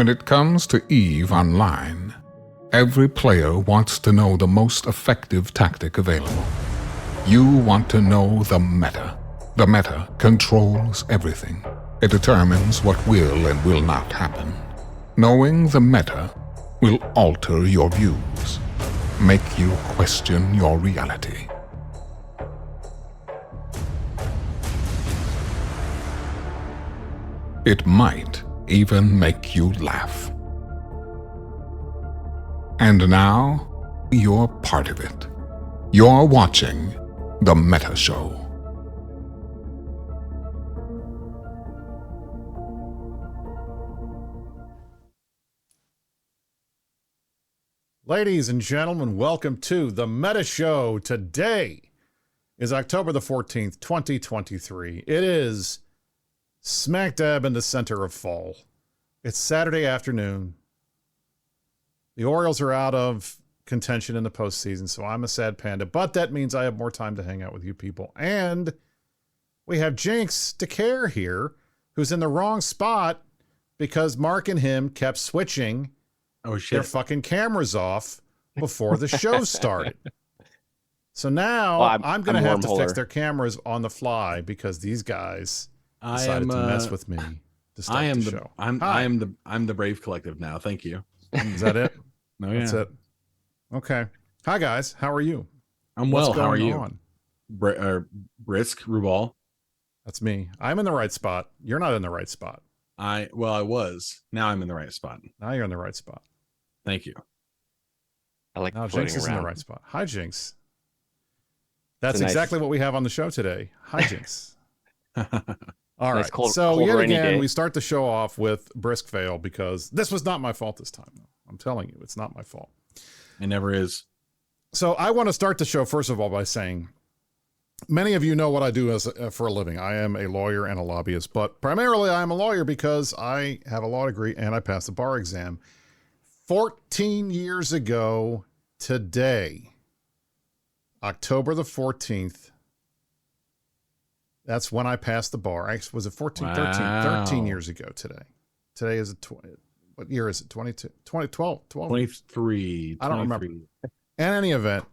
When it comes to EVE Online, every player wants to know the most effective tactic available. You want to know the meta. The meta controls everything. It determines what will and will not happen. Knowing the meta will alter your views, make you question your reality. It might even make you laugh. And now, you're part of it. You're watching The Meta Show. Ladies and gentlemen, welcome to The Meta Show. Today is October the 14th, 2023. It is smack dab in the center of fall. It's Saturday afternoon. The Orioles are out of contention in the postseason, so I'm a sad panda, but that means I have more time to hang out with you people. And we have Jinx to care here, who's in the wrong spot because Mark and him kept switching their fucking cameras off before the show started. So now I'm going to have to fix their cameras on the fly because these guys decided to mess with me to start the show. I'm the Brave Collective now. Thank you. Is that it? No, yeah. That's it. Okay. Hi guys. How are you? I'm well. How are you? Brisc, Rubal. That's me. I'm in the right spot. You're not in the right spot. I was. Now I'm in the right spot. Now you're in the right spot. Thank you. I like now Jinx is in the right spot. Hi, Jinx. That's exactly what we have on the show today. Hi, Jinx. All right. So yet again, we start the show off with Brisc fail because this was not my fault this time. I'm telling you, it's not my fault. It never is. So I want to start the show, first of all, by saying many of you know what I do for a living. I am a lawyer and a lobbyist, but primarily I am a lawyer because I have a law degree and I passed the bar exam 14 years ago today, October the 14th. That's when I passed the bar. Was it 14, wow. 13 years ago today. Today is what year is it? 22, 2012, 23. I don't remember. In any event,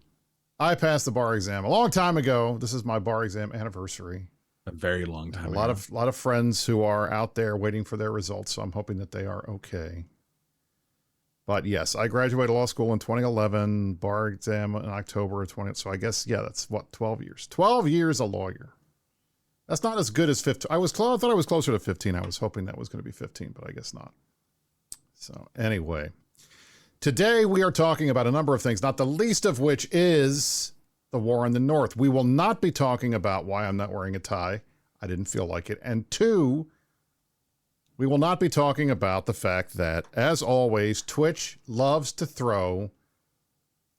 I passed the bar exam a long time ago. This is my bar exam anniversary. A very long time ago. A lot of friends who are out there waiting for their results, so I'm hoping that they are okay. But yes, I graduated law school in 2011, bar exam in October of 20. So I guess, yeah, that's what, 12 years. 12 years a lawyer. That's not as good as 15. I thought I was closer to 15. I was hoping that was going to be 15, but I guess not. So anyway, today we are talking about a number of things, not the least of which is the war in the North. We will not be talking about why I'm not wearing a tie. I didn't feel like it. And two, we will not be talking about the fact that, as always, Twitch loves to throw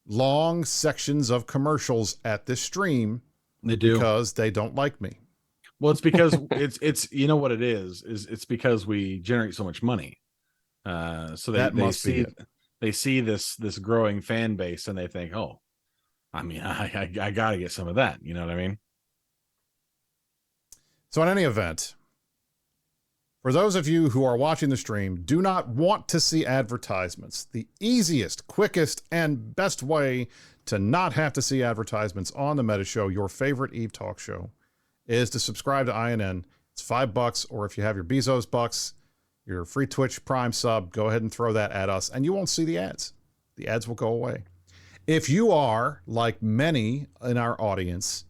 long sections of commercials at this stream. They do. Because they don't like me. Well, it's because it's you know what it is it's because we generate so much money. So they see this growing fan base and they think, oh, I mean, I got to get some of that. You know what I mean? So in any event, for those of you who are watching the stream, do not want to see advertisements. The easiest, quickest, and best way to not have to see advertisements on the Meta Show, your favorite EVE talk show, is to subscribe to INN. It's $5, or if you have your Bezos bucks, your free Twitch Prime sub, go ahead and throw that at us, and you won't see the ads. The ads will go away. If you are, like many in our audience,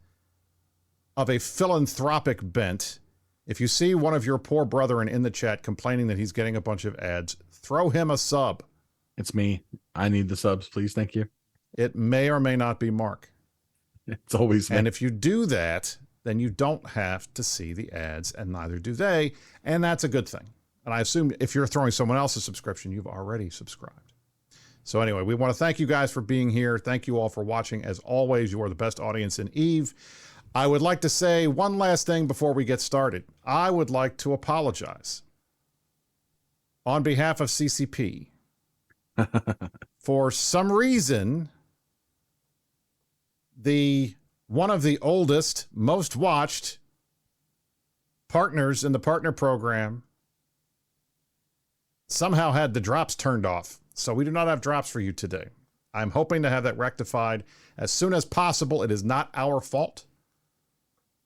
of a philanthropic bent, if you see one of your poor brethren in the chat complaining that he's getting a bunch of ads, throw him a sub. It's me. I need the subs, please. Thank you. It may or may not be Mark. It's always me. And if you do that, then you don't have to see the ads, and neither do they, and that's a good thing. And I assume if you're throwing someone else a subscription, you've already subscribed. So anyway, we want to thank you guys for being here. Thank you all for watching. As always, you are the best audience in EVE. I would like to say one last thing before we get started. I would like to apologize on behalf of CCP. For some reason, one of the oldest, most watched partners in the partner program somehow had the drops turned off. So we do not have drops for you today. I'm hoping to have that rectified as soon as possible. It is not our fault.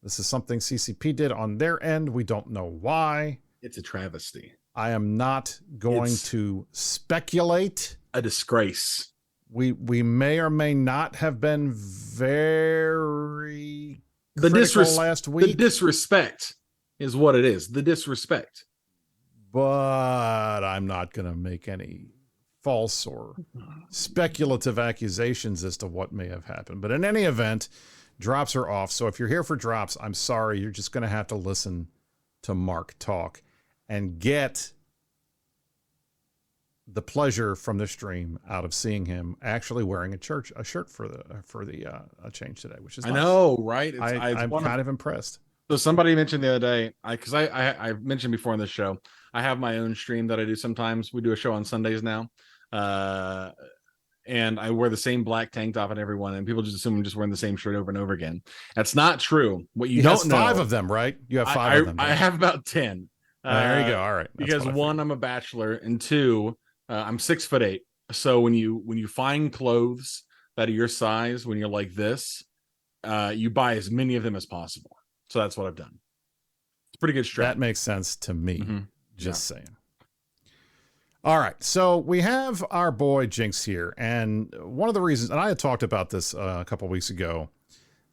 This is something CCP did on their end. We don't know why. It's a travesty. I am not going to speculate. A disgrace. We may or may not have been very the critical last week. The disrespect is what it is. The disrespect. But I'm not going to make any false or speculative accusations as to what may have happened. But in any event, drops are off. So if you're here for drops, I'm sorry. You're just going to have to listen to Mark talk and get the pleasure from the stream out of seeing him actually wearing a shirt for the change today, which is nice. I know, right? I'm kind of impressed. So somebody mentioned the other day, because I mentioned before on this show, I have my own stream that I do sometimes. We do a show on Sundays now, and I wear the same black tank top on everyone, and people just assume I'm just wearing the same shirt over and over again. That's not true. What you don't know, 5 of them, right? You have 5 of them. I have about 10. There you go. All right. That's because 1, I'm a bachelor, and 2, I'm 6'8". So when you find clothes that are your size, when you're like this, you buy as many of them as possible. So that's what I've done. It's pretty good strategy. That makes sense to me. Mm-hmm. Just saying. All right. So we have our boy Jinx here. And one of the reasons, and I had talked about this a couple of weeks ago,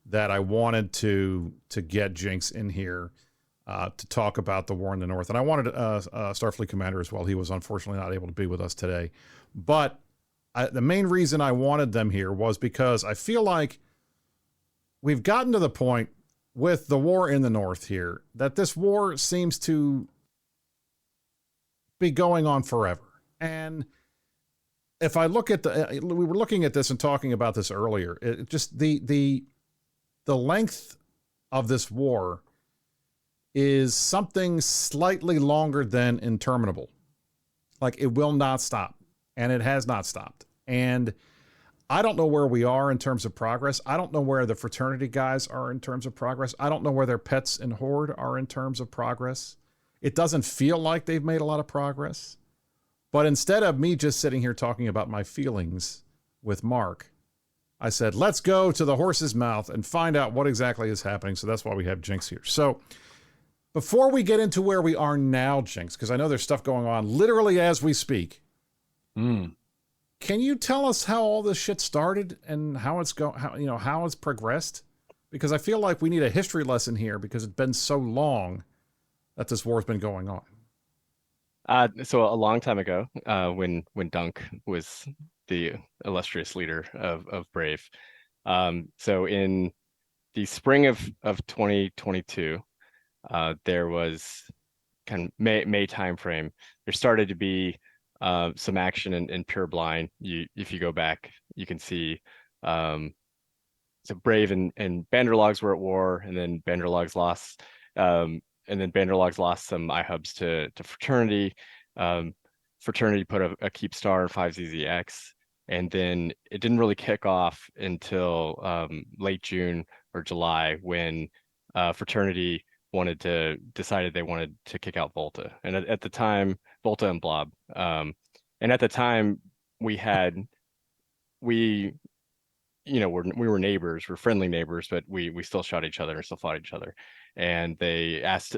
that I wanted to get Jinx in here to talk about the war in the North. And I wanted Starfleet Commander as well. He was unfortunately not able to be with us today. But the main reason I wanted them here was because I feel like we've gotten to the point with the war in the North here that this war seems to be going on forever. And if I look at we were looking at this and talking about this earlier, it just the length of this war is something slightly longer than interminable. Like, it will not stop, and it has not stopped. And I don't know where we are in terms of progress. I don't know where the fraternity guys are in terms of progress. I don't know where their pets and Horde are in terms of progress. It doesn't feel like they've made a lot of progress. But instead of me just sitting here talking about my feelings with Mark, I said, let's go to the horse's mouth and find out what exactly is happening. So that's why we have Jinx here. So before we get into where we are now, Jinx, because I know there's stuff going on literally as we speak. Can you tell us how all this shit started and how it's how it's progressed? Because I feel like we need a history lesson here because it's been so long that this war's been going on. So a long time ago, when Dunk was the illustrious leader of Brave, so in the spring of 2022, there was kind of May timeframe. There started to be some action in Pure Blind. If you go back, you can see so Brave and Banderlogs were at war, and then Banderlogs lost. And then Banderlogs lost some iHubs to Fraternity. Fraternity put a keep star in 5ZZX, and then it didn't really kick off until late June or July when Fraternity decided they wanted to kick out Volta. And at the time, Volta and Blob. And at the time, we were neighbors, we're friendly neighbors, but we still shot each other and still fought each other. And they asked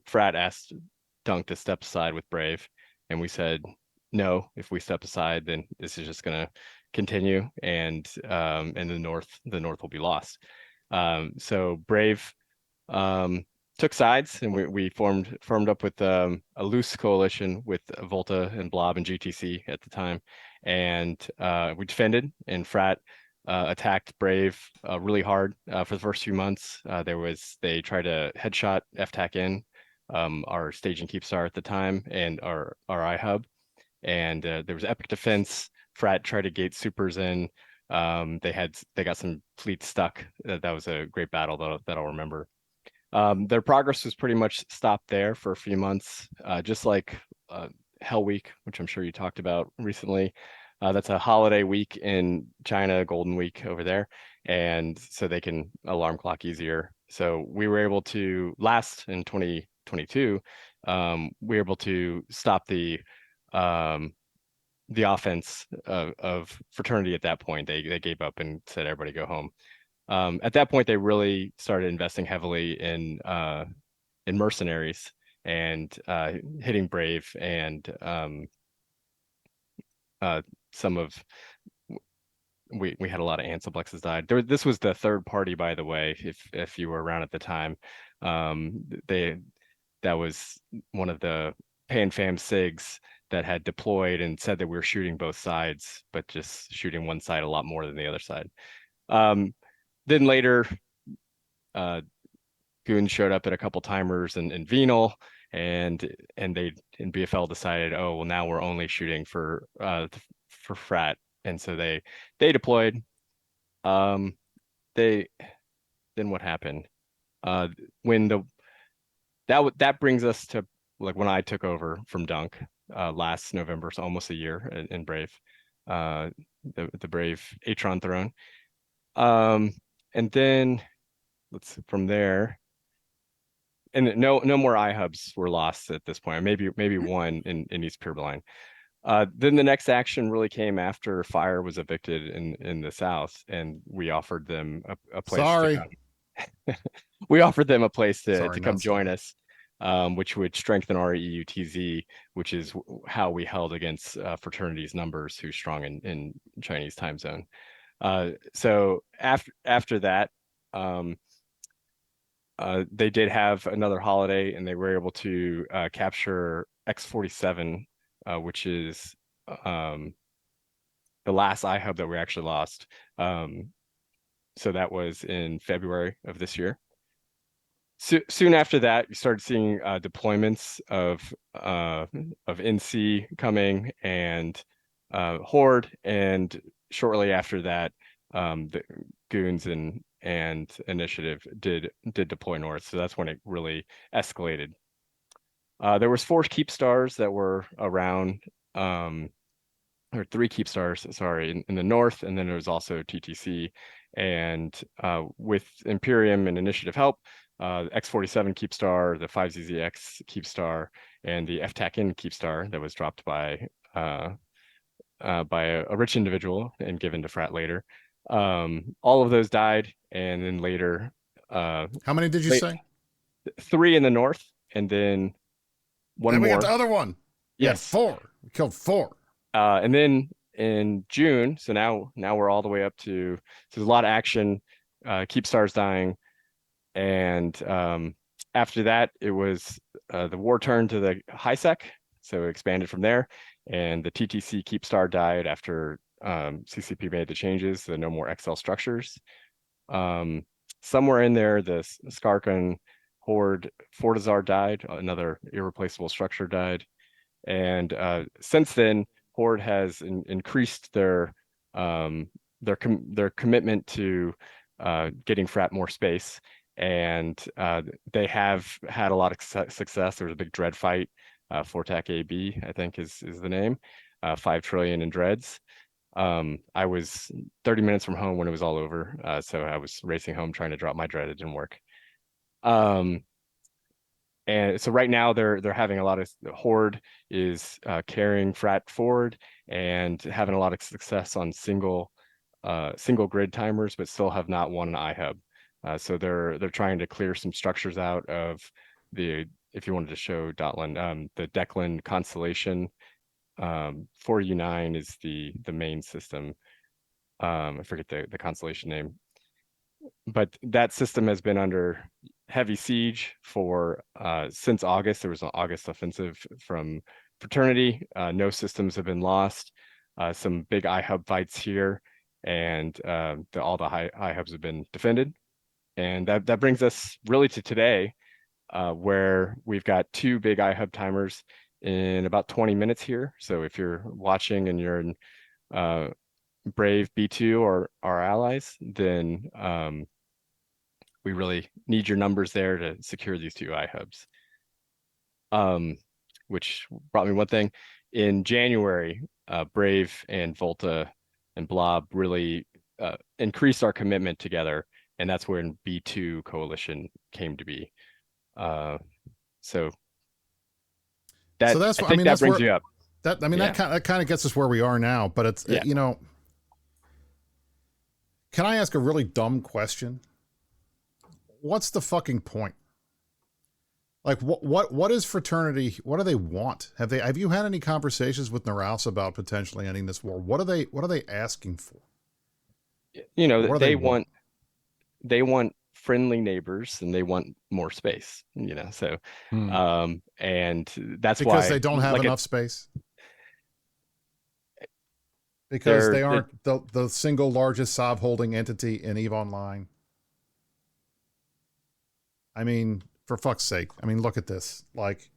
Frat asked Dunk to step aside with Brave, and we said no. If we step aside, then this is just going to continue, and the North will be lost. So Brave took sides, and we formed up with a loose coalition with Volta and Blob and GTC at the time, and we defended, and Frat attacked Brave really hard for the first few months. They tried to headshot FTAC in our staging keep star at the time and our iHub, and there was epic defense. Frat tried to gate supers in. They got some fleets stuck. That was a great battle that I'll remember. Their progress was pretty much stopped there for a few months, just like Hell Week, which I'm sure you talked about recently. That's a holiday week in China, Golden Week over there, and so they can alarm clock easier. So we were able to last in 2022 we were able to stop the offense of fraternity at that point. They gave up and said everybody go home. At that point, they really started investing heavily in mercenaries and hitting Brave and some of we had a lot of Ansiblexes died. This was the third party, by the way, if you were around at the time. That was one of the Pan Fam SIGs that had deployed and said that we were shooting both sides, but just shooting one side a lot more than the other side. Then later, Goons showed up at a couple timers in Venal, and BFL decided, oh well, now we're only shooting for Frat, and so they deployed. Then what happened? When that brings us to like when I took over from Dunk last November, so almost a year in Brave, the Brave Atron throne. And then from there, and no more iHubs were lost at this point. Maybe one in East Purbeline. Then the next action really came after Fire was evicted in the South, and we offered them a place. Sorry. To come. We offered them a place to come join sorry. us, which would strengthen our EUTZ, which is how we held against fraternities numbers who's strong in Chinese time zone. So after that, they did have another holiday, and they were able to capture X47, which is the last iHub that we actually lost. So that was in February of this year. Soon after that, you started seeing deployments of NC coming and Horde, and shortly after that, the Goons and Initiative did deploy north. So that's when it really escalated. There was 4 keep stars that were around, or 3 keep stars, sorry, in the north, and then there was also TTC. And with Imperium and Initiative help, X47 keep star, the 5ZZX keep star, and the FTAC-in keep star that was dropped by a rich individual and given to Frat later. All of those died, and then later. How many did you say? 3 in the north, and then one more. We got the other one. Yes, 4. We killed 4. And then in June, so now we're all the way up to. So there's a lot of action. Keep stars dying, and after that, it was the war turned to the high sec, so it expanded from there, and the TTC keep star died after CCP made the changes, the no more XL structures. Somewhere in there, the Skarkan Horde Fortizar died, another irreplaceable structure died, and since then, Horde has increased their commitment to getting Frat more space, and they have had a lot of success. There was a big dread fight, Fortac AB, I think is the name, 5 trillion in dreads. I was 30 minutes from home when it was all over, so I was racing home trying to drop my dread. It didn't work. And so right now they're having a lot of, the Horde is carrying Frat forward and having a lot of success on single grid timers, but still have not won an iHub. So they're trying to clear some structures out of the, if you wanted to show Dotland, the Declan constellation. 4U9 is the main system. I forget the constellation name, but that system has been under heavy siege for since August. There was an August offensive from Fraternity. No systems have been lost. Some big iHub fights here, and all the iHubs have been defended. And that brings us really to today, where we've got 2 big iHub timers in about 20 minutes here. So if you're watching and you're in Brave B2 or our allies, then we really need your numbers there to secure these 2 iHubs. Which brought me one thing. In January, Brave and Volta and Blob really increased our commitment together, and that's when B2 Coalition came to be. So That, so that's I what think that that's brings where, you up. that kind of gets us where we are now. But it's can I ask a really dumb question? What's the fucking point? Like what is fraternity? What do they want? Have you had any conversations with Noraus about potentially ending this war? What are they asking for? They want friendly neighbors and they want more space, so and that's because why they don't have enough space. Because they aren't the single largest SOV holding entity in EVE Online. I mean, for fuck's sake. I mean, look at this. Like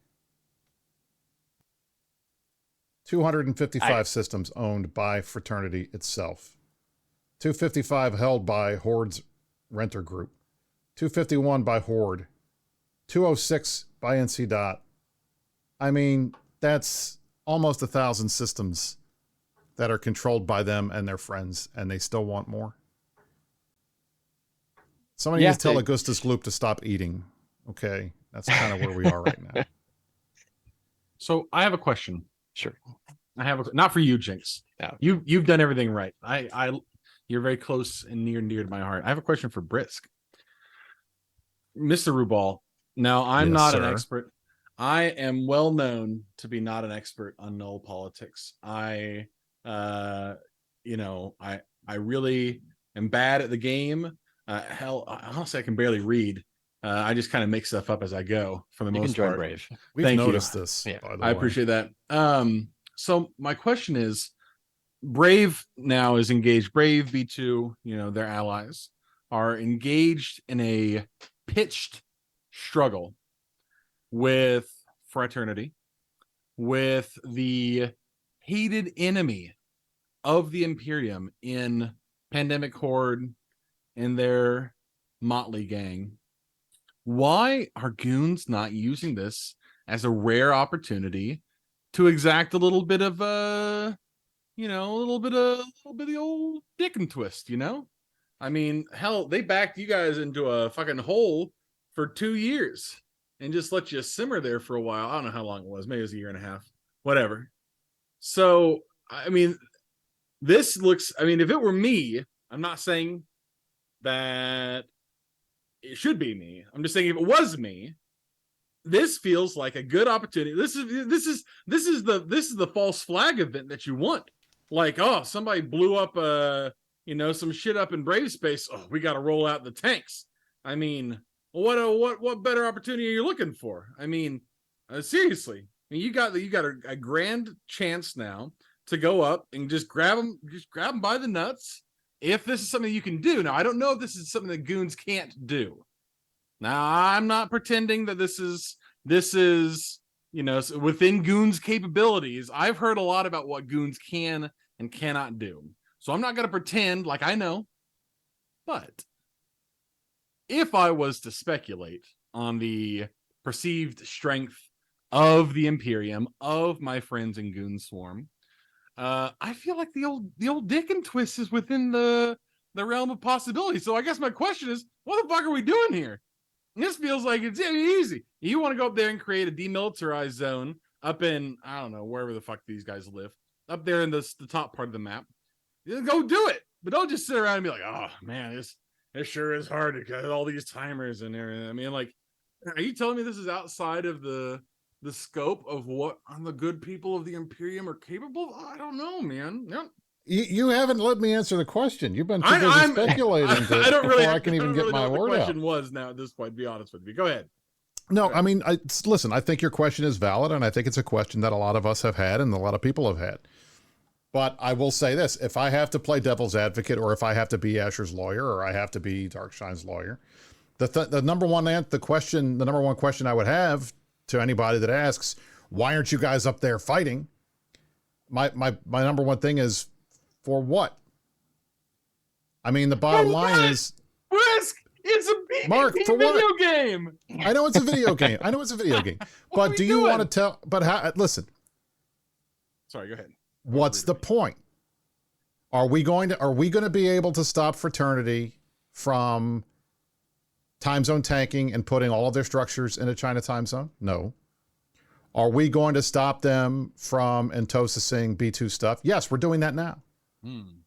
255 systems owned by Fraternity itself. 255 held by Horde's Renter Group. 251 by Horde. 206 by NC Dot. I mean, that's almost 1,000 systems that are controlled by them and their friends, and they still want more. Somebody needs to tell Augustus Gloop to stop eating. Okay, that's kind of where we are right now. So I have a question. Sure. Not for you, Jinx. No. You've done everything right. You're very close and near to my heart. I have a question for Brisc. Mr. Rubal. Now, I'm not an expert. I am well known to be not an expert on null politics. I really am bad at the game. Hell, honestly, I can barely read. I just kind of make stuff up as I go for the most part. Brave. We've noticed this. Yeah. By the I way. appreciate that. So my question is, Brave now is engaged. Brave B2, their allies are engaged in a pitched struggle with Fraternity, with the hated enemy of the Imperium in Pandemic Horde and their motley gang. Why are goons not using this as a rare opportunity to exact a little bit of a little bit of the old dick and twist, I mean, hell, they backed you guys into a fucking hole for 2 years and just let you simmer there for a while. I don't know how long it was. Maybe it was a year and a half, whatever. So, I mean, if it were me, I'm not saying that it should be me. I'm just saying if it was me, this feels like a good opportunity. This is the false flag event that you want. Like, oh, somebody blew up some shit up in Brave space. Oh, we got to roll out the tanks. I mean, what better opportunity are you looking for? I mean, seriously. I mean, you got a grand chance now to go up and just grab them by the nuts. If this is something you can do. Now, I don't know if this is something that goons can't do. Now, I'm not pretending that this is within goons' capabilities. I've heard a lot about what goons can and cannot do. So I'm not going to pretend like I know. But if I was to speculate on the perceived strength of the Imperium, of my friends in Goon Swarm, I feel like the old dick and twist is within the realm of possibility. So I guess my question is, what the fuck are we doing here? This feels like it's easy. You want to go up there and create a demilitarized zone up in, I don't know, wherever the fuck these guys live, up there in the top part of the map. Go do it, but don't just sit around and be like, oh man, it sure is hard to get all these timers and everything. I mean, like, are you telling me this is outside of the scope of what the good people of the Imperium are capable of? I don't know, man. No. You haven't let me answer the question. You've been too busy speculating I can even get my word out. The question was now at this point, to be honest with you. Go ahead. No, I mean, listen, I think your question is valid, and I think it's a question that a lot of us have had and a lot of people have had. But I will say this, if I have to play devil's advocate, or if I have to be Asher's lawyer, or I have to be Darkshine's lawyer, the number one question I would have to anybody that asks, why aren't you guys up there fighting? My number one thing is, for what? I mean, the bottom line is, Brisc, it's a Mark, for video what? game. I know it's a video game. But do you want to tell? But listen. Sorry, go ahead. What's the point? Are we going to be able to stop Fraternity from time zone tanking and putting all of their structures in a China time zone? No. Are we going to stop them from entosising B2 stuff? Yes, we're doing that now.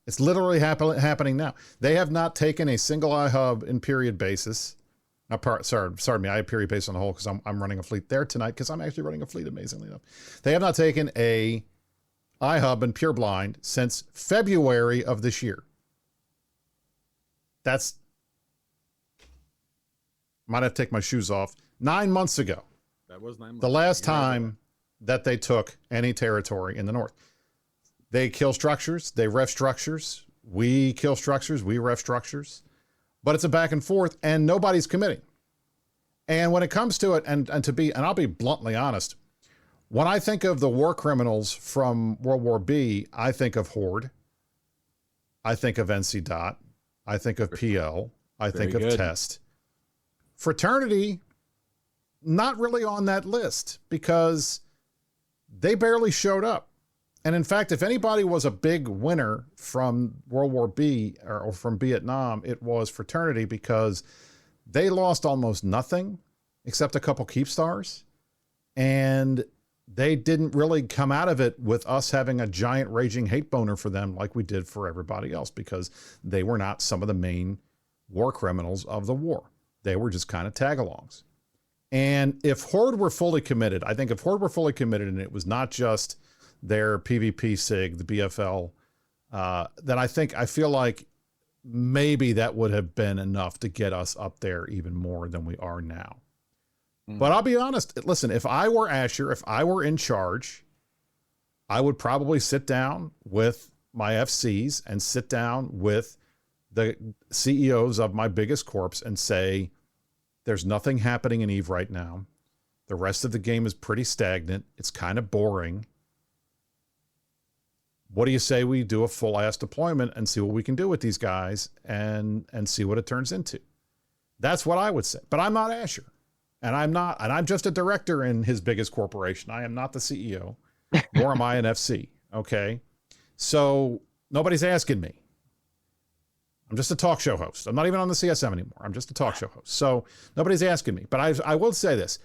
It's literally happening now. They have not taken a single iHub in period basis. Sorry, I have period basis on the whole because I'm running a fleet there tonight because I'm actually running a fleet, amazingly enough. They have not taken a iHub in pure blind since February of this year. That's, might have to take my shoes off. 9 months ago. That was 9 months. The last time that they took any territory in the north. They kill structures, they ref structures, we kill structures, we ref structures, but it's a back and forth and nobody's committing. And when it comes to it, and I'll be bluntly honest, when I think of the war criminals from World War B, I think of Horde, I think of NC Dot, I think of PL, I think of Test. Fraternity, not really on that list because they barely showed up. And in fact, if anybody was a big winner from World War B or from Vietnam, it was Fraternity because they lost almost nothing except a couple keep stars. And they didn't really come out of it with us having a giant raging hate boner for them like we did for everybody else because they were not some of the main war criminals of the war. They were just kind of tag-alongs. And if Horde were fully committed, I think if Horde were fully committed and it was not just their PvP SIG, the BFL, then I feel like maybe that would have been enough to get us up there even more than we are now. But I'll be honest, listen, if I were Asher, if I were in charge, I would probably sit down with my FCs and sit down with the CEOs of my biggest corps and say, there's nothing happening in EVE right now. The rest of the game is pretty stagnant. It's kind of boring. What do you say we do a full ass deployment and see what we can do with these guys and see what it turns into? That's what I would say. But I'm not Asher. And I'm just a director in his biggest corporation. I am not the CEO, nor am I an FC. Okay. So nobody's asking me. I'm just a talk show host. I'm not even on the CSM anymore. I'm just a talk show host. So nobody's asking me. But I will say this.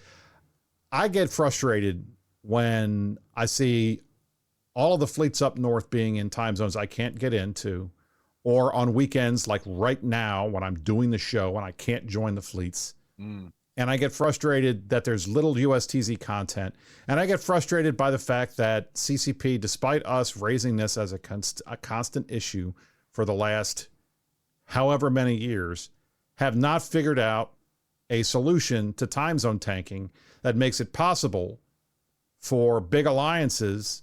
I get frustrated when I see all of the fleets up north being in time zones I can't get into, or on weekends like right now when I'm doing the show and I can't join the fleets. And I get frustrated that there's little USTZ content. And I get frustrated by the fact that CCP, despite us raising this as a constant issue for the last however many years, have not figured out a solution to time zone tanking that makes it possible for big alliances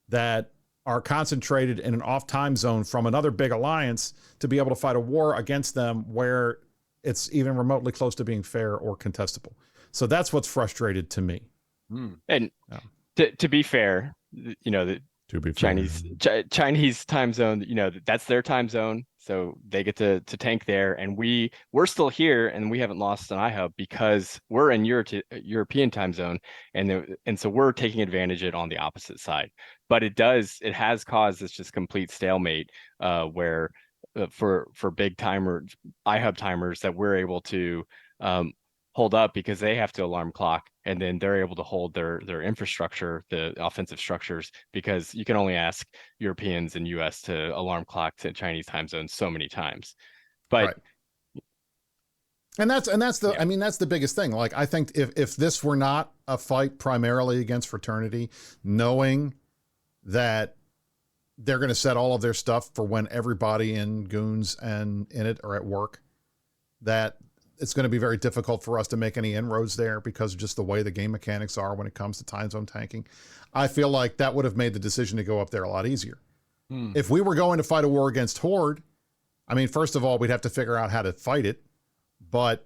that are concentrated in an off time zone from another big alliance to be able to fight a war against them where it's even remotely close to being fair or contestable. So that's what's frustrated to me. And to be fair, you know, the Chinese time zone, you know, that's their time zone. So they get to tank there, and we're still here, and we haven't lost an iHub because we're in European time zone, and so we're taking advantage of it on the opposite side. But it has caused this just complete stalemate where for big timer iHub timers that we're able to hold up because they have to alarm clock, and then they're able to hold their infrastructure, the offensive structures, because you can only ask Europeans and US to alarm clock to Chinese time zones so many times. But right. And that's the, I mean, that's the biggest thing. Like, I think if this were not a fight primarily against Fraternity, knowing that they're going to set all of their stuff for when everybody in Goons and in it are at work, that it's going to be very difficult for us to make any inroads there because of just the way the game mechanics are when it comes to time zone tanking. I feel like that would have made the decision to go up there a lot easier. If we were going to fight a war against Horde, I mean, first of all, we'd have to figure out how to fight it. But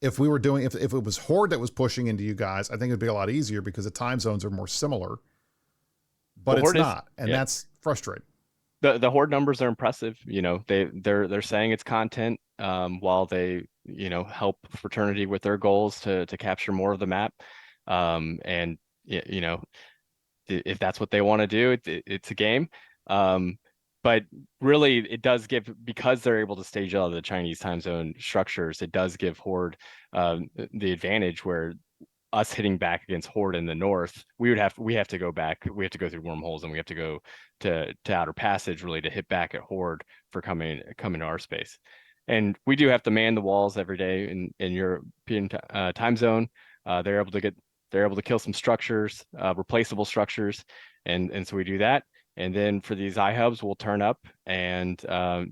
if we were doing, if it was Horde that was pushing into you guys, I think it'd be a lot easier because the time zones are more similar. But it's not, and that's frustrating. The Horde numbers are impressive. You know, they're saying it's content while they, you know, help Fraternity with their goals to capture more of the map. And you know, if that's what they want to do, it's a game. But really, it does give, because they're able to stage out of the Chinese time zone structures, it does give Horde the advantage where us hitting back against Horde in the north, we have to go back. We have to go through wormholes, and we have to go to Outer Passage really to hit back at Horde for coming to our space. And we do have to man the walls every day in European time zone. They're able to kill some structures, replaceable structures, and so we do that. And then for these iHubs, we'll turn up, and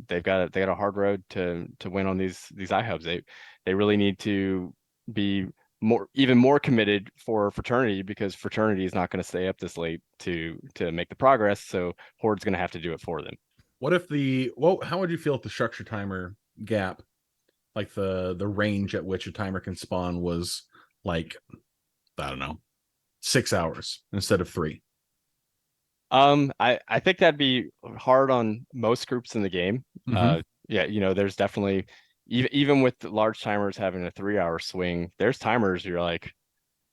they got a hard road to win on these iHubs. They really need to be even more committed for Fraternity, because Fraternity is not going to stay up this late to make the progress. So Horde's going to have to do it for them. What if how would you feel if the structure timer gap, like the range at which a timer can spawn, was like, I don't know, 6 hours instead of 3? I think that'd be hard on most groups in the game. Yeah, there's definitely, even with large timers having a 3-hour swing, there's timers you're like,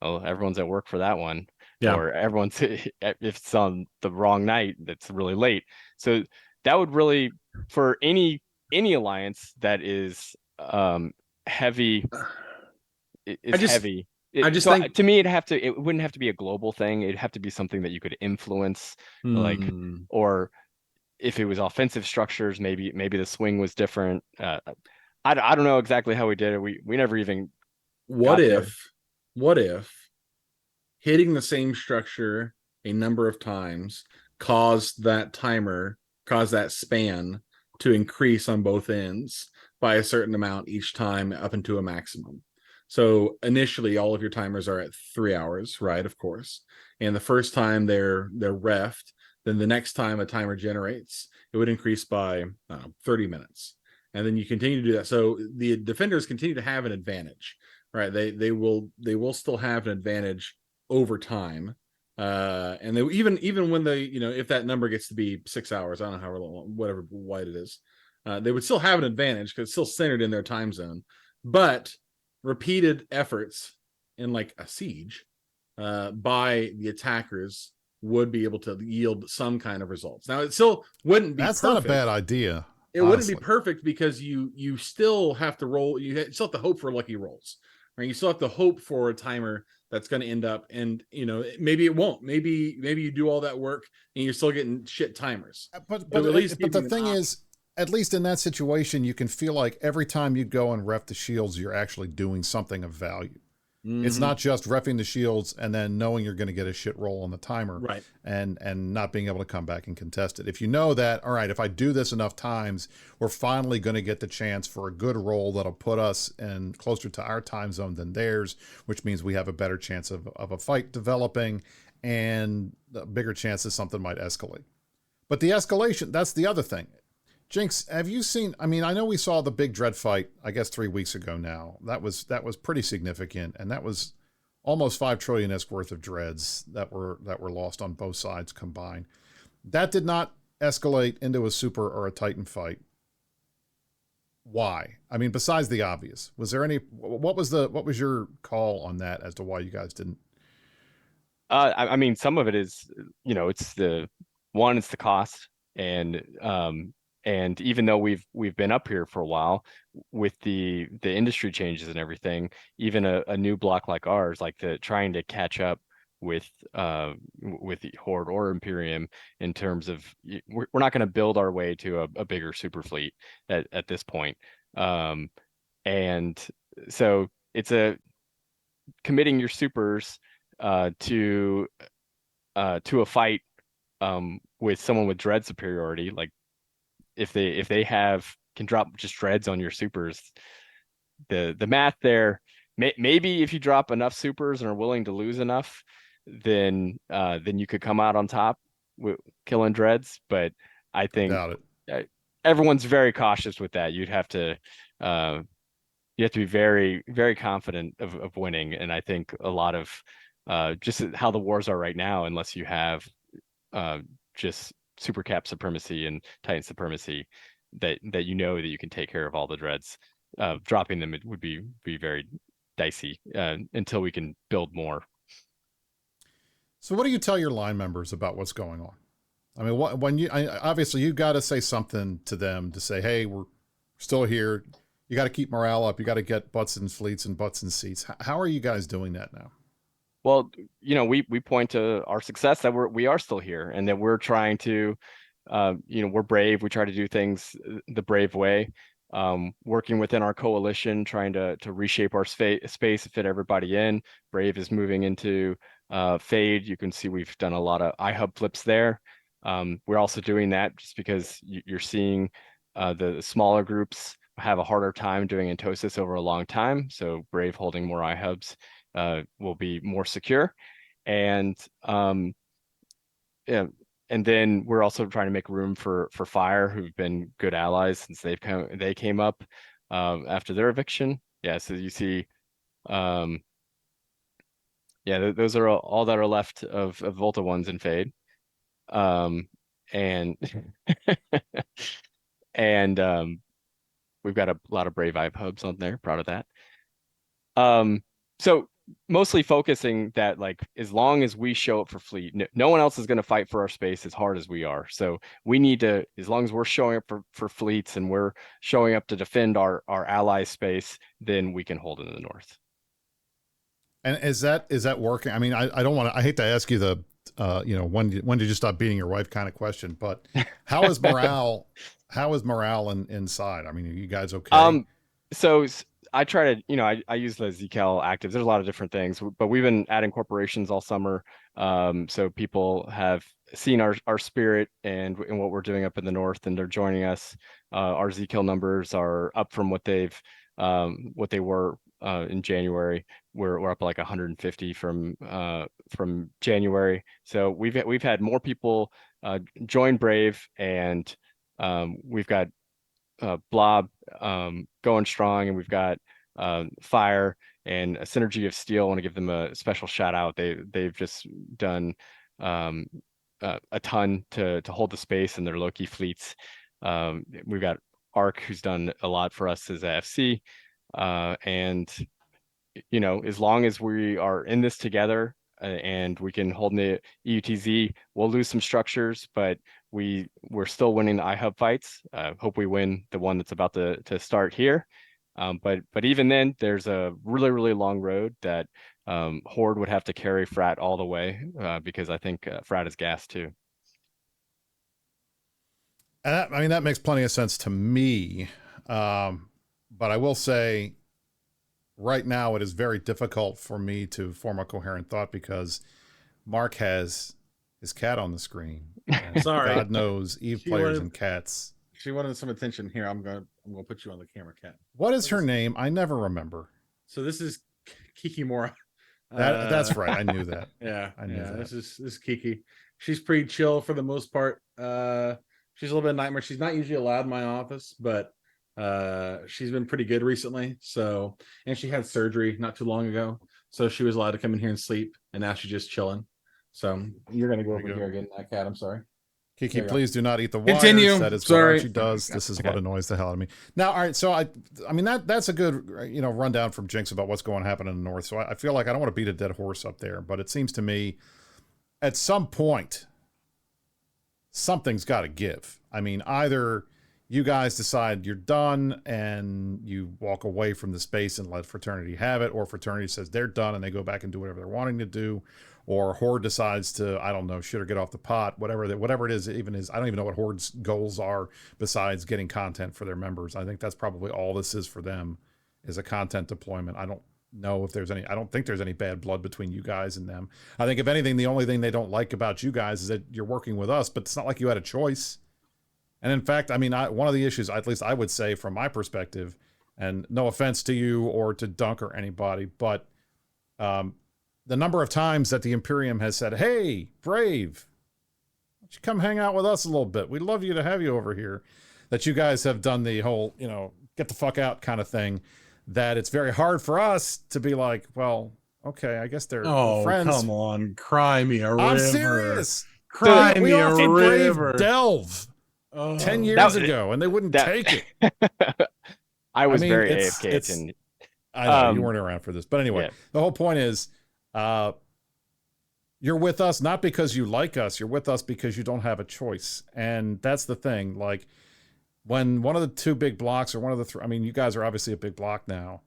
oh, everyone's at work for that one. Yeah. Or everyone's, if it's on the wrong night, that's really late. So that would really, for any alliance that is heavy, heavy. To me, it wouldn't have to be a global thing. It'd have to be something that you could influence, like, or if it was offensive structures, maybe the swing was different. I don't know exactly how we did it. We never even. What if hitting the same structure a number of times caused that span to increase on both ends by a certain amount each time up into a maximum? So initially, all of your timers are at 3 hours, right? Of course. And the first time they're refed, then the next time a timer generates, it would increase by 30 minutes. And then you continue to do that. So the defenders continue to have an advantage, right? They will still have an advantage over time. And they even when they, if that number gets to be 6 hours, I don't know how long, whatever wide it is, they would still have an advantage because it's still centered in their time zone. But repeated efforts in like a siege by the attackers would be able to yield some kind of results. Now, it still wouldn't be That's perfect. Not a bad idea. It wouldn't be perfect because you still have to roll. You still have to hope for lucky rolls, right? You still have to hope for a timer that's going to end up, and maybe it won't. Maybe you do all that work and you're still getting shit timers. But at the thing is, at least in that situation, you can feel like every time you go and ref the shields, you're actually doing something of value. It's not just reffing the shields and then knowing you're going to get a shit roll on the timer, right? And not being able to come back and contest it. If you know that, all right, if I do this enough times, we're finally going to get the chance for a good roll that'll put us in closer to our time zone than theirs, which means we have a better chance of a fight developing and a bigger chance that something might escalate. But the escalation, that's the other thing. Jinx, have you seen, I know we saw the big dread fight, I guess 3 weeks ago now. That was pretty significant, and that was almost 5 trillion-isk worth of dreads that were lost on both sides combined. That did not escalate into a super or a titan fight. Why? Besides the obvious, was there any, what was your call on that as to why you guys didn't? Some of it is, it's the cost, and even though we've been up here for a while with the industry changes and everything, even a new block like ours, like trying to catch up with the Horde or Imperium in terms of, we're not going to build our way to a bigger super fleet at this point. And so it's committing your supers to a fight with someone with dread superiority, like if they can drop just dreads on your supers, the math there, maybe if you drop enough supers and are willing to lose enough, then you could come out on top with killing dreads. But I think everyone's very cautious with that. You have to be very, very confident of winning. And I think a lot of just how the wars are right now, unless you have just super cap supremacy and titan supremacy, that that you can take care of all the dreads, dropping them, it would be very dicey until we can build more. So what do you tell your line members about what's going on? Obviously you got to say something to them to say, hey, we're still here. You got to keep morale up. You got to get butts in fleets and butts in seats. How are you guys doing that now? Well, we point to our success that we are still here and that we're trying to, we're brave. We try to do things the brave way, working within our coalition, trying to reshape our space to fit everybody in. Brave is moving into Fade. You can see we've done a lot of iHub flips there. We're also doing that just because you're seeing the smaller groups have a harder time doing Entosis over a long time. So Brave holding more iHubs will be more secure. And yeah, and then we're also trying to make room for Fire, who've been good allies since they came up after their eviction. Yeah, so you see, yeah, those are all that are left of Volta ones in Fade. And and we've got a lot of Brave hubs on there. Proud of that. So mostly focusing that, like, as long as we show up for fleet, no one else is going to fight for our space as hard as we are. So we need to, as long as we're showing up for fleets and we're showing up to defend our ally space, then we can hold it in the north. And is that working? I mean, I don't want to, I hate to ask you the, when did you stop beating your wife kind of question, but how is morale, inside? I mean, are you guys okay? So I try to, I use the Zcal actives. There's a lot of different things, but we've been adding corporations all summer. So people have seen our spirit and what we're doing up in the north, and they're joining us. Our Zkill numbers are up from what they were in January. We're up like 150 from January. So we've had more people join Brave, and we've got Blob going strong, and we've got Fire and a Synergy of Steel. I want to give them a special shout out. They've just done a ton to hold the space in their Loki fleets. We've got Arc, who's done a lot for us as a FC, and as long as we are in this together and we can hold the EUTZ, we'll lose some structures, but we're still winning the iHub fights. Hope we win the one that's about to start here. But even then, there's a really, really long road that Horde would have to carry Frat all the way, because I think Frat is gas too. I mean, that makes plenty of sense to me. But I will say, right now, it is very difficult for me to form a coherent thought because Mark has his cat on the screen. Sorry. God knows Eve players and cats. She wanted some attention here. I'm gonna put you on the camera, cat. What is her name? I never remember. So this is Kiki Mora. That's right. I knew that. Yeah, I knew that. This is Kiki. She's pretty chill for the most part. She's a little bit of a nightmare. She's not usually allowed in my office, but she's been pretty good recently. So, and she had surgery not too long ago, so she was allowed to come in here and sleep, and now she's just chilling. So you're gonna go over here again, that cat. I'm sorry. Kiki, please do not eat the wires. Continue. That is Sorry. what Archie does. This is what annoys the hell out of me. Now, all right. So I mean, that's a good, rundown from Jinx about what's going to happen in the north. So I feel like I don't want to beat a dead horse up there, but it seems to me at some point, something's got to give. I mean, either you guys decide you're done and you walk away from the space and let Fraternity have it, or Fraternity says they're done and they go back and do whatever they're wanting to do, or Horde decides to, I don't know, shit or get off the pot, whatever it is, I don't even know what Horde's goals are besides getting content for their members. I think that's probably all this is for them, is a content deployment. I don't think there's any bad blood between you guys and them. I think if anything, the only thing they don't like about you guys is that you're working with us, but it's not like you had a choice. And in fact, I mean, one of the issues, at least I would say from my perspective, and no offense to you or to Dunk or anybody, but the number of times that the Imperium has said, hey, Brave, why don't you come hang out with us a little bit? We'd love to have you over here. That you guys have done the whole, get the fuck out kind of thing, that it's very hard for us to be like, well, okay, I guess they're friends. Oh, come on. Cry me a river. I'm serious. Cry me a river. Brave Delve 10 years ago, and they wouldn't take it. I mean, very AFK. I know you weren't around for this, but anyway, The whole point is, you're with us not because you like us. You're with us because you don't have a choice, and that's the thing. Like when one of the two big blocks, or one of the you guys are obviously a big block now.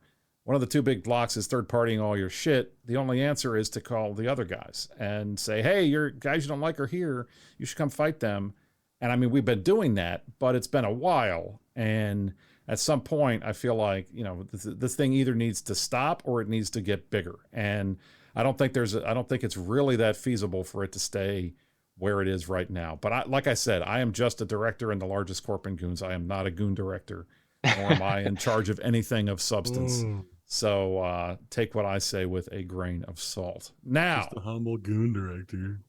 one of the two big blocks is third partying all your shit, the only answer is to call the other guys and say, hey, your guys you don't like are here. You should come fight them. And I mean, we've been doing that, but it's been a while. And at some point, I feel like, you know, this thing either needs to stop or it needs to get bigger. And I don't think it's really that feasible for it to stay where it is right now. But like I said, I am just a director in the largest corp in goons. I am not a goon director, nor am I in charge of anything of substance. So take what I say with a grain of salt. Now, just a humble goon director.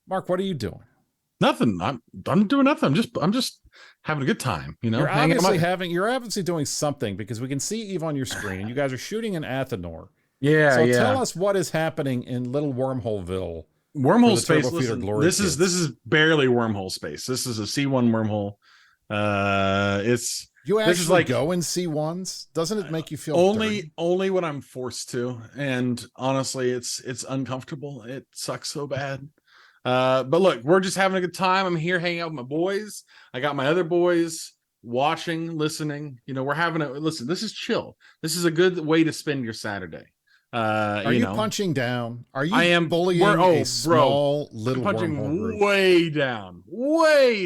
Mark, what are you doing? Nothing. I'm doing nothing. I'm just having a good time. You know, you're obviously doing something because we can see Eve on your screen, and you guys are shooting in Athenor. Yeah. So tell us what is happening in Little Wormholeville. Wormhole space. Listen, this is barely wormhole space. This is a C1 wormhole. You actually go in C1s? Doesn't it make you feel only when I'm forced to? And honestly, it's uncomfortable. It sucks so bad. But look, we're just having a good time. I'm here hanging out with my boys. I got my other boys watching, listening. You know, we're having listen. This is chill. This is a good way to spend your Saturday. Are you punching down? Are you bullying a small little punching wormhole group? way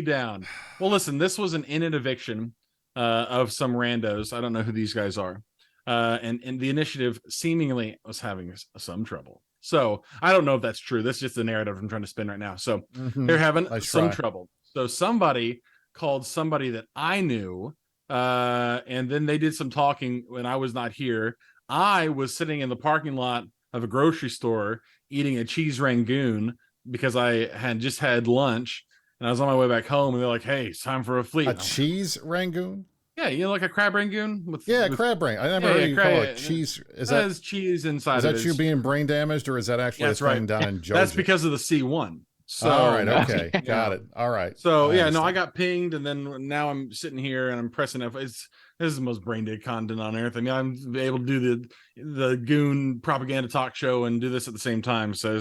down. Well, listen, this was an in-it eviction of some randos. I don't know who these guys are. And the initiative seemingly was having some trouble. So I don't know if that's true. That's just the narrative I'm trying to spin right now. So they're having some trouble. So somebody called somebody that I knew, and then they did some talking when I was not here. I was sitting in the parking lot of a grocery store eating a cheese rangoon because I had just had lunch, and I was on my way back home, and they're like, hey, it's time for a fleet. A cheese rangoon? Yeah, you know, like a crab rangoon with crab rangoon. I never heard you call it cheese. Is that cheese inside? Is that you being brain damaged, or is that actually thing down in Georgia? That's because of the C1. So all right, okay, got it. All right. So I got pinged, and then now I'm sitting here and I'm pressing F. This is the most brain dead content on earth. I mean, I'm able to do the goon propaganda talk show and do this at the same time. So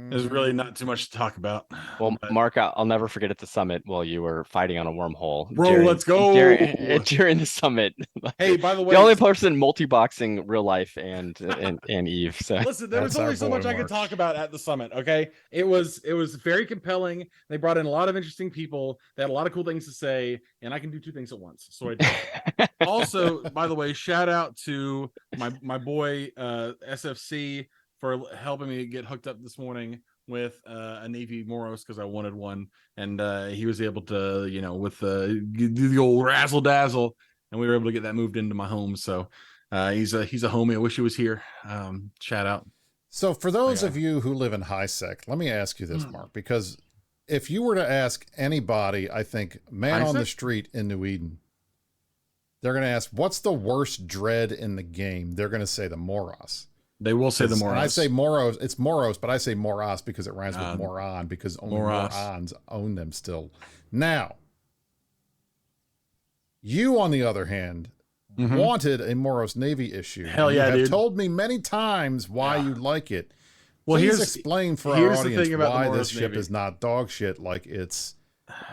there's really not too much to talk about. Well, Mark, I'll never forget at the summit while you were fighting on a wormhole. Bro, let's go. During the summit. Hey, by the way, the only person multi-boxing real life and Eve. So listen, there was only so much I could talk about at the summit. Okay, it was very compelling. They brought in a lot of interesting people. They had a lot of cool things to say, and I can do two things at once. So I did. Also, by the way, shout out to my boy SFC for helping me get hooked up this morning with a Navy Moros because I wanted one, and he was able to, you know, with do the old razzle dazzle, and we were able to get that moved into my home. So he's a homie. I wish he was here. Shout out. So for those of you who live in high sec, let me ask you this, Mark, because if you were to ask anybody, I think man on the street in New Eden, they're going to ask, what's the worst dread in the game? They're going to say the Moros. They will say the Moros. I say Moros. It's Moros, but I say Moros because it rhymes with moron, because only morons own them still. Now, you, on the other hand, wanted a Moros Navy issue. Hell yeah, you have dude. told me many times why you like it. Well, Please explain for our audience why this ship is not dog shit like its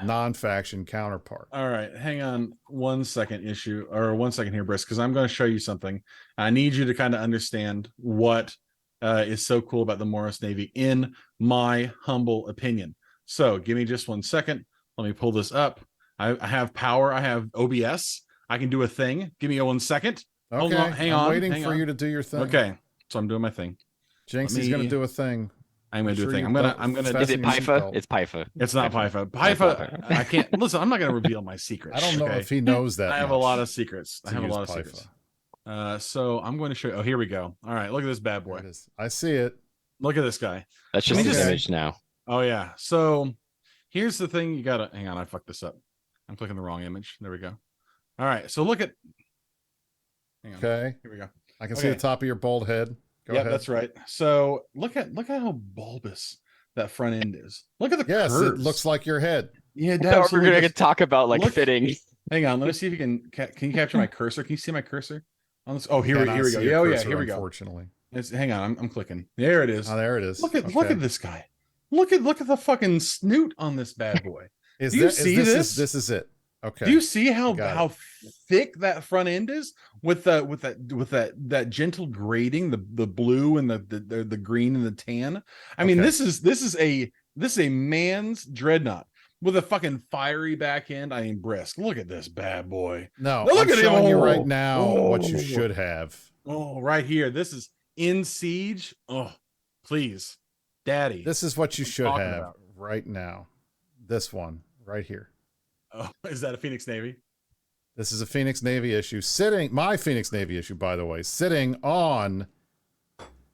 non-faction counterpart. All right, hang on 1 second here, Brisc, because I'm going to show you something. I need you to kind of understand what is so cool about the Moros Navy, in my humble opinion. So give me just 1 second. Let me pull this up. I have power. I have OBS. I can do a thing. Give me 1 second. Okay, hold on. I'm waiting for you to do your thing. Okay, so I'm doing my thing. Jinx is going to do a thing. I'm going to do a thing. I'm going to. Is it Pyfa? It's Pyfa. It's not Pyfa. Pyfa. I can't listen. I'm not going to reveal my secrets. I don't know if he knows that. I have a lot of secrets. Secrets. So I'm going to show you. Oh, here we go. All right, look at this bad boy. I see it. Look at this guy. That's just his image now. Oh yeah. So here's the thing. You gotta hang on. I fucked this up. I'm clicking the wrong image. There we go. All right. So look at. Hang on. Okay. Here we go. I can see the top of your bald head. Go ahead. That's right. So look at how bulbous that front end is. Look at the curves. It looks like your head. Yeah, we're gonna talk about fitting. Hang on, let me see if you can you capture my cursor? Can you see my cursor on this? Oh, here we go. Oh yeah, here we go. Unfortunately, hang on, I'm clicking. There it is. Oh, there it is. Look at this guy. Look at the fucking snoot on this bad boy. This is it. Okay. Do you see how thick that front end is with that gentle grading, the blue and the green and the tan? I mean, this is a man's dreadnought with a fucking fiery back end. I mean, Brisc. Look at this bad boy. No, look I'm at showing him. you right now what you should have. Oh, right here. This is in siege. Oh, please, Daddy. This is what you should have right now. This one right here. Oh, is that a Phoenix Navy? This is a Phoenix Navy issue my Phoenix Navy issue, by the way, sitting on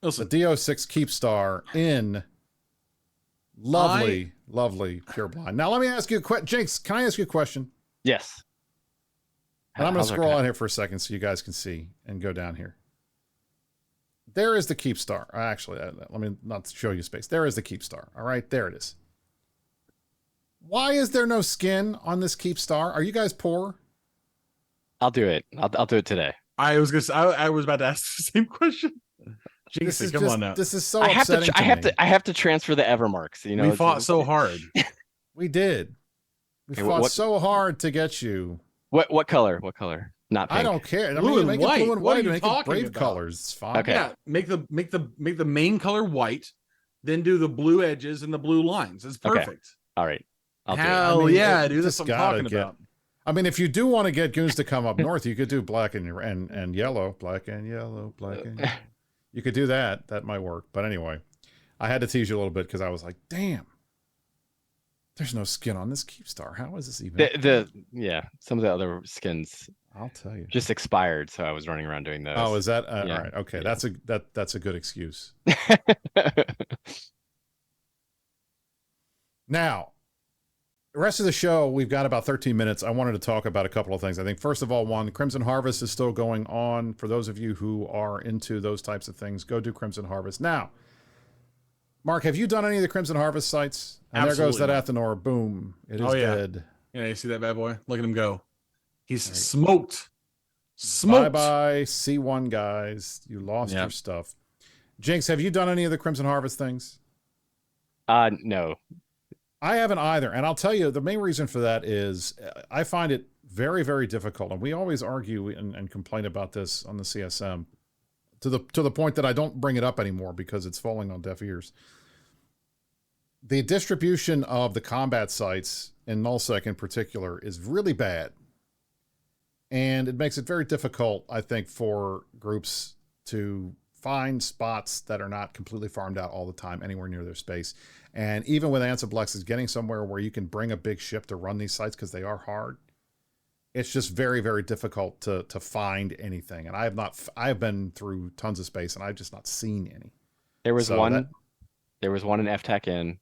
the DO6 Keepstar in lovely pure blind. Now, let me ask you a question. Jinx, can I ask you a question? Yes. And I'm going to scroll on here for a second so you guys can see and go down here. There is the Keepstar. Actually, let me not show you space. There is the Keepstar. All right, there it is. Why is there no skin on this Keepstar? Are you guys poor? I'll do it. I'll do it today. I was about to ask the same question. Jinx, come on now. This is so upsetting. I have to transfer the Evermarks. You know, we fought so hard. We did. We fought so hard to get you. What color? What color? Not pink. I don't care. Blue and make white. It blue and What white. are you Make talking it brave about? colors. It's fine. Okay. Yeah, make the main color white, then do the blue edges and the blue lines. It's perfect. Okay. All right. Hell yeah, dude. That's what I'm talking about. I mean, if you do want to get goons to come up north, you could do black and yellow, black and yellow, black and yellow. You could do that. That might work. But anyway, I had to tease you a little bit because I was like, damn, there's no skin on this Keepstar. How is this even? Some of the other skins, I'll tell you, just expired. So I was running around doing those. Oh, is that all right? Okay, yeah. That's a good excuse. Now, the rest of the show, we've got about 13 minutes. I wanted to talk about a couple of things. I think, first of all, one, Crimson Harvest is still going on. For those of you who are into those types of things, go do Crimson Harvest. Now, Mark, have you done any of the Crimson Harvest sites? And Absolutely there goes that Athenor. Boom. It is dead. Yeah, you see that bad boy? Look at him go. He's smoked. Smoked. Bye-bye, C1 guys. You lost your stuff. Jinx, have you done any of the Crimson Harvest things? No. I haven't either. And I'll tell you, the main reason for that is I find it very, very difficult. And we always argue and complain about this on the CSM to the point that I don't bring it up anymore because it's falling on deaf ears. The distribution of the combat sites in nullsec in particular is really bad. And it makes it very difficult, I think, for groups to find spots that are not completely farmed out all the time anywhere near their space. And even with Ansiblex is getting somewhere where you can bring a big ship to run these sites because they are hard, it's just very, very difficult to find anything. And I've been through tons of space and I've just not seen any. There was one in FTAC in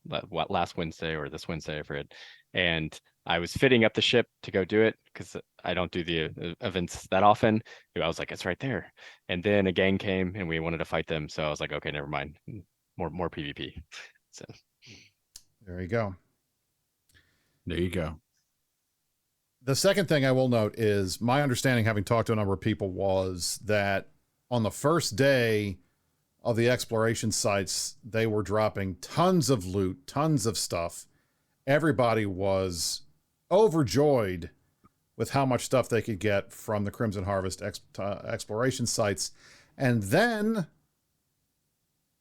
last Wednesday or this Wednesday, I forget. And I was fitting up the ship to go do it because I don't do the events that often. I was like, it's right there. And then a gang came and we wanted to fight them. So I was like, okay, never mind. More PvP. So there you go. There you go. The second thing I will note is my understanding, having talked to a number of people, was that on the first day of the exploration sites, they were dropping tons of loot, tons of stuff. Everybody was overjoyed with how much stuff they could get from the Crimson Harvest exploration sites. And then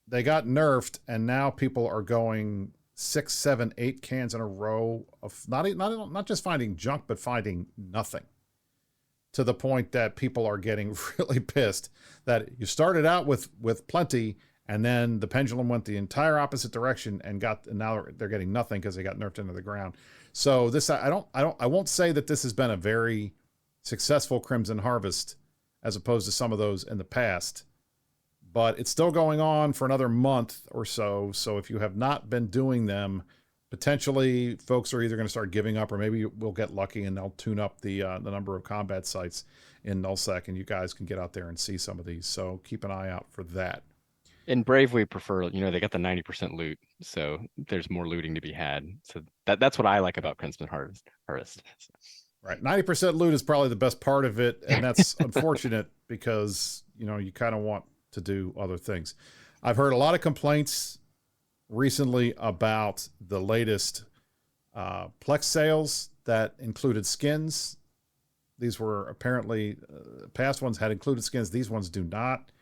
they got nerfed, and now people are going 6, 7, 8 cans in a row of not just finding junk, but finding nothing, to the point that people are getting really pissed that you started out with plenty, and then the pendulum went the entire opposite direction and now they're getting nothing because they got nerfed into the ground. So this, I won't say that this has been a very successful Crimson Harvest as opposed to some of those in the past, but it's still going on for another month or so. So if you have not been doing them, potentially folks are either going to start giving up, or maybe we'll get lucky and they'll tune up the number of combat sites in nullsec, and you guys can get out there and see some of these. So keep an eye out for that. In Brave, we prefer, they got the 90% loot, so there's more looting to be had. So that's what I like about Crimson Harvest. Right, 90% loot is probably the best part of it, and that's unfortunate because you kind of want to do other things. I've heard a lot of complaints recently about the latest Plex sales that included skins. These were apparently past ones had included skins. These ones do not,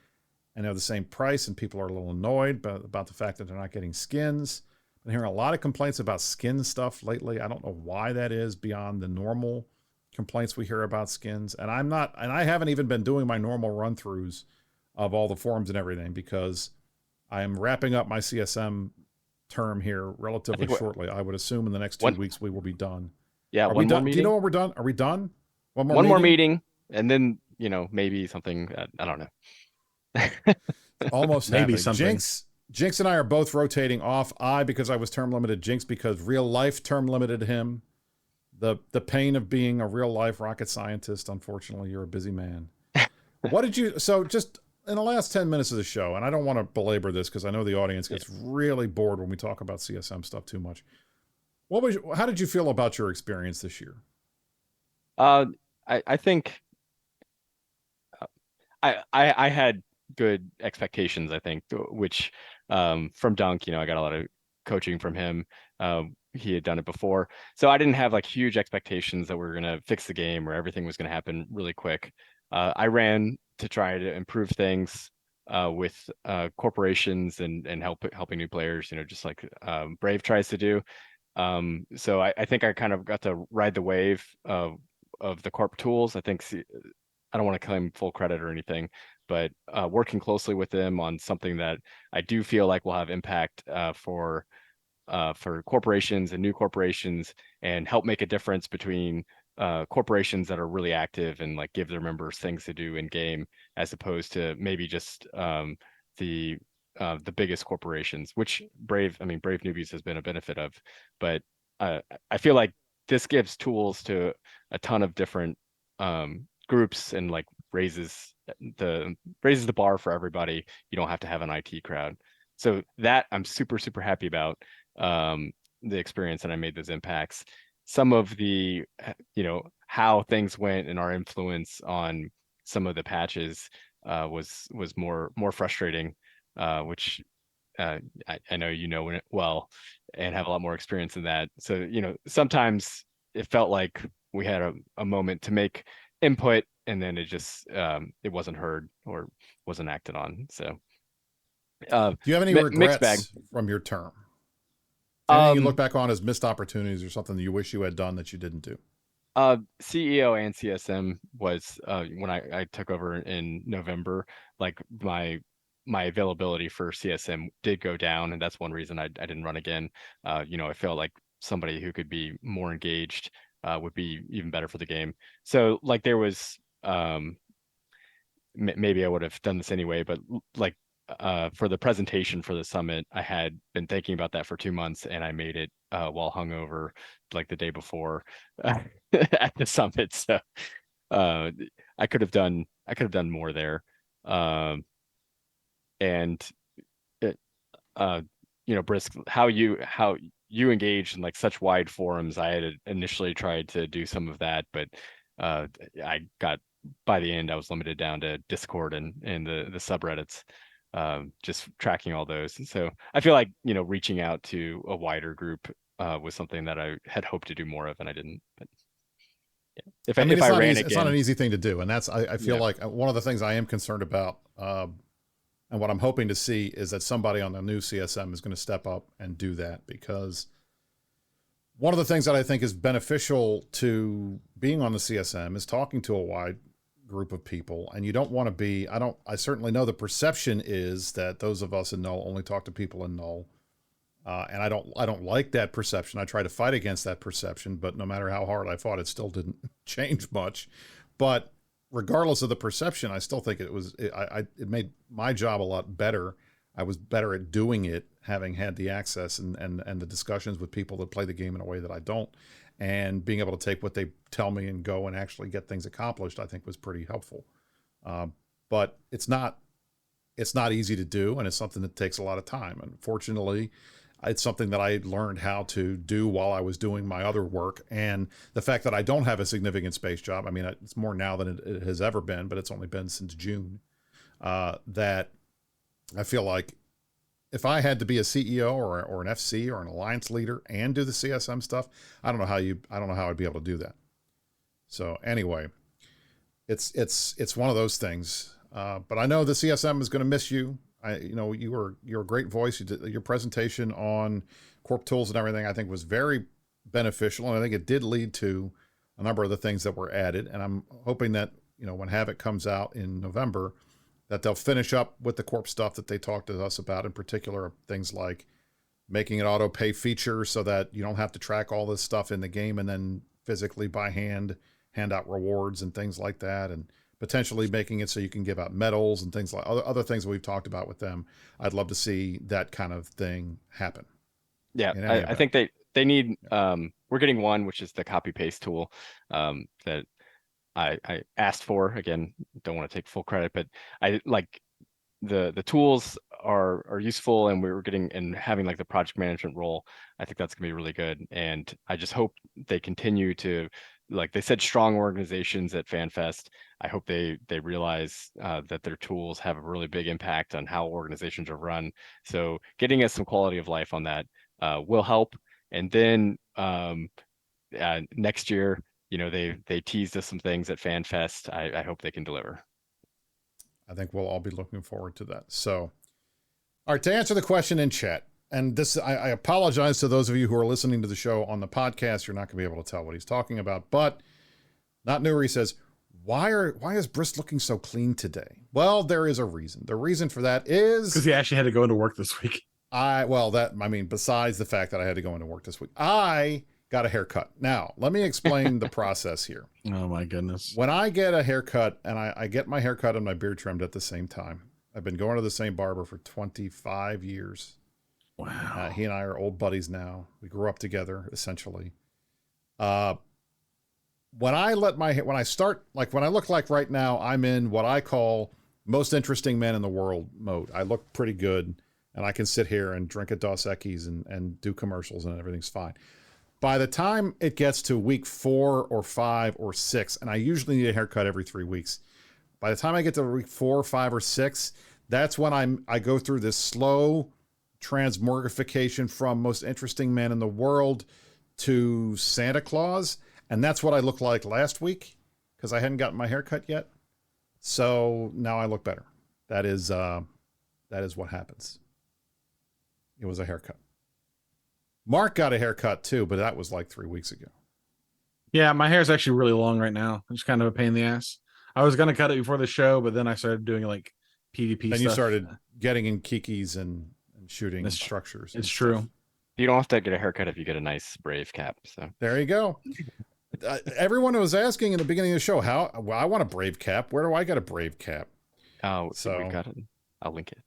and they're the same price. And people are a little annoyed about the fact that they're not getting skins. I'm hearing a lot of complaints about skin stuff lately. I don't know why that is beyond the normal complaints we hear about skins. And I haven't even been doing my normal run throughs of all the forums and everything because I am wrapping up my CSM term here relatively shortly. I would assume in the next 2 weeks we will be done. Yeah, one more meeting. Do you know when we're done? Are we done? One more meeting, and then maybe something. I don't know. Almost maybe happening. something. Jinx and I are both rotating off. I because I was term limited. Jinx because real life term limited him. The pain of being a real life rocket scientist. Unfortunately, you're a busy man. What did you? So just in the last 10 minutes of the show, and I don't want to belabor this because I know the audience gets really bored when we talk about CSM stuff too much. How did you feel about your experience this year? I think I had good expectations, I think, which from Dunk, I got a lot of coaching from him. He had done it before. So I didn't have like huge expectations that we were going to fix the game or everything was going to happen really quick. I ran to try to improve things with corporations and helping new players, just like Brave tries to do. So I think I kind of got to ride the wave of the corp tools. I think I don't want to claim full credit or anything, but working closely with them on something that I do feel like will have impact for corporations and new corporations and help make a difference between corporations that are really active and like give their members things to do in game as opposed to maybe just the biggest corporations, which Brave Newbies has been a benefit of. But I feel like this gives tools to a ton of different groups and like raises the bar for everybody. You don't have to have an IT crowd. So that I'm super, super happy about the experience, and I made those impacts. Some of the, how things went and our influence on some of the patches was more frustrating, which I know it well and have a lot more experience in that. So, sometimes it felt like we had a moment to make input and then it just it wasn't heard or wasn't acted on. So do you have any regrets from your term? Anything you look back on as missed opportunities or something that you wish you had done that you didn't do? CEO and CSM was when I took over in November, like my availability for CSM did go down, and that's one reason I didn't run again. I felt like somebody who could be more engaged would be even better for the game. So like there was maybe I would have done this anyway, but like for the presentation for the summit, I had been thinking about that for 2 months, and I made it while hungover, like the day before at the summit. So I could have done more there. And it, Brisc, how you engaged in like such wide forums. I had initially tried to do some of that, but I got, by the end, I was limited down to Discord and the subreddits. Just tracking all those. And so I feel like, reaching out to a wider group was something that I had hoped to do more of, and I didn't. But yeah, if I ran again, it's not an easy thing to do. And that's, I feel like one of the things I am concerned about, and what I'm hoping to see is that somebody on the new CSM is going to step up and do that, because one of the things that I think is beneficial to being on the CSM is talking to a wide group of people, and you don't want to be, I certainly know the perception is that those of us in null only talk to people in null, and I don't like that perception. I try to fight against that perception, but no matter how hard I fought, it still didn't change much. But regardless of the perception, I still think it made my job a lot better. I was better at doing it, having had the access and the discussions with people that play the game in a way that I don't. And being able to take what they tell me and go and actually get things accomplished, I think was pretty helpful. But it's not easy to do, and it's something that takes a lot of time. Unfortunately, it's something that I learned how to do while I was doing my other work. And the fact that I don't have a significant space job, I mean, it's more now than it has ever been, but it's only been since June, that I feel like if I had to be a CEO or an FC or an alliance leader and do the CSM stuff, I don't know how I'd be able to do that. So anyway, it's one of those things. But I know the CSM is going to miss you. You're a great voice. You did your presentation on Corp tools and everything, I think was very beneficial. And I think it did lead to a number of the things that were added. And I'm hoping that, when Havoc comes out in November, that they'll finish up with the Corp stuff that they talked to us about, in particular, things like making an auto pay feature so that you don't have to track all this stuff in the game and then physically by hand out rewards and things like that. And potentially making it so you can give out medals and things like other things that we've talked about with them. I'd love to see that kind of thing happen. Yeah, I think they need, we're getting one, which is the copy paste tool that I asked for. Again, don't want to take full credit, but I like the tools are useful, and we were getting and having like the project management role. I think that's gonna be really good. And I just hope they continue to, like they said, strong organizations at FanFest. I hope they realize that their tools have a really big impact on how organizations are run. So getting us some quality of life on that will help. And then next year, they teased us some things at FanFest. I hope they can deliver. I think we'll all be looking forward to that. So, all right, to answer the question in chat, and this, I apologize to those of you who are listening to the show on the podcast. You're not going to be able to tell what he's talking about, but Not Nuri says, why is Brisc looking so clean today? Well, there is a reason. The reason for that is because he actually had to go into work this week. Besides the fact that I had to go into work this week, I got a haircut. Now, let me explain the process here. Oh my goodness. When I get a haircut, and I get my haircut and my beard trimmed at the same time. I've been going to the same barber for 25 years. Wow. He and I are old buddies now. We grew up together, essentially. When I look like right now, I'm in what I call most interesting man in the world mode. I look pretty good, and I can sit here and drink a Dos Equis and do commercials, and everything's fine. By the time it gets to week 4 or 5 or 6, and I usually need a haircut every 3 weeks. By the time I get to week 4, 5, or 6, that's when I go through this slow transmorgification from most interesting man in the world to Santa Claus. And that's what I looked like last week because I hadn't gotten my haircut yet. So now I look better. That is what happens. It was a haircut. Mark got a haircut too, but that was like 3 weeks ago. Yeah, my hair's actually really long right now. It's kind of a pain in the ass. I was gonna cut it before the show, but then I started doing like PvP stuff. Then you started getting in kikis and shooting structures. It's true. You don't have to get a haircut if you get a nice Brave cap. So there you go. Everyone was asking in the beginning of the show, I want a Brave cap. Where do I get a Brave cap? Oh, so we got it. I'll link it.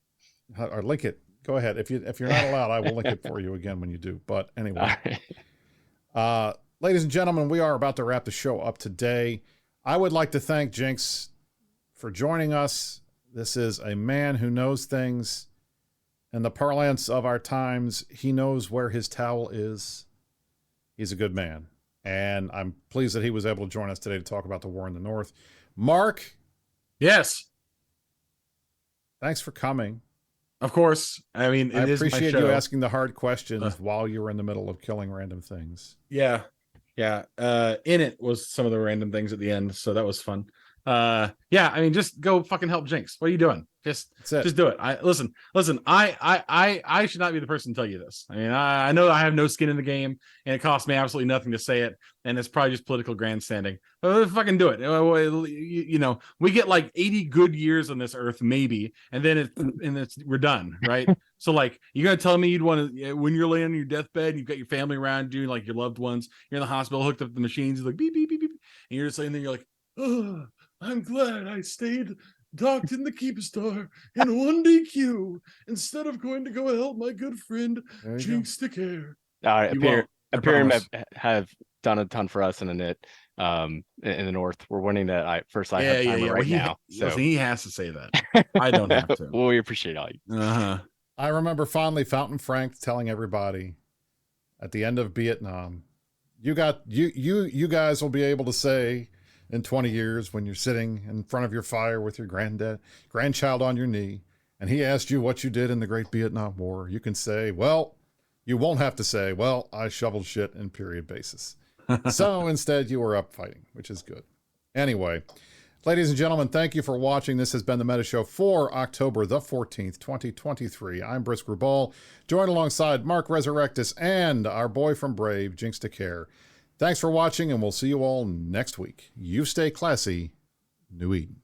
Or link it. Go ahead. If you're not allowed, I will link it for you again when you do. But anyway, ladies and gentlemen, we are about to wrap the show up today. I would like to thank Jinx for joining us. This is a man who knows things. In the parlance of our times, he knows where his towel is. He's a good man. And I'm pleased that he was able to join us today to talk about the war in the North. Mark. Yes. Thanks for coming. Of course. I mean, I appreciate you asking the hard questions while you were in the middle of killing random things. Yeah. Yeah. In it was some of the random things at the end. So that was fun. Yeah. I mean, just go fucking help Jinx. What are you doing? Just do it. Listen, I should not be the person to tell you this. I mean, I know I have no skin in the game and it costs me absolutely nothing to say it. And it's probably just political grandstanding. Fucking do it. You know, we get like 80 good years on this earth, maybe. And then we're done. Right. So like, you're going to tell me you'd want to, when you're laying on your deathbed, you've got your family around you, like your loved ones, you're in the hospital, hooked up to the machines, you're like, beep, beep, beep, beep. And you're just saying, you're like, oh, I'm glad I stayed docked in the Keep Star in 1DQ instead of going to go help my good friend Jinx the Care. Imperium have done a ton for us in the knit in the North. We're winning that first right now. So he has to say that. I don't have to. Well, we appreciate all you. I remember fondly Fountain Frank telling everybody at the end of Vietnam, you guys will be able to say in 20 years when you're sitting in front of your fire with your grandchild on your knee and he asked you what you did in the Great Vietnam War, you can say, well, you won't have to say, well, I shoveled shit in period basis. So instead you were up fighting, which is good. Anyway, ladies and gentlemen, thank you for watching. This has been the Meta Show for October the 14th, 2023. I'm Brisc Rubal, joined alongside Mark Resurrectus and our boy from Brave, Jinx to Care. Thanks for watching, and we'll see you all next week. You stay classy, New Eden.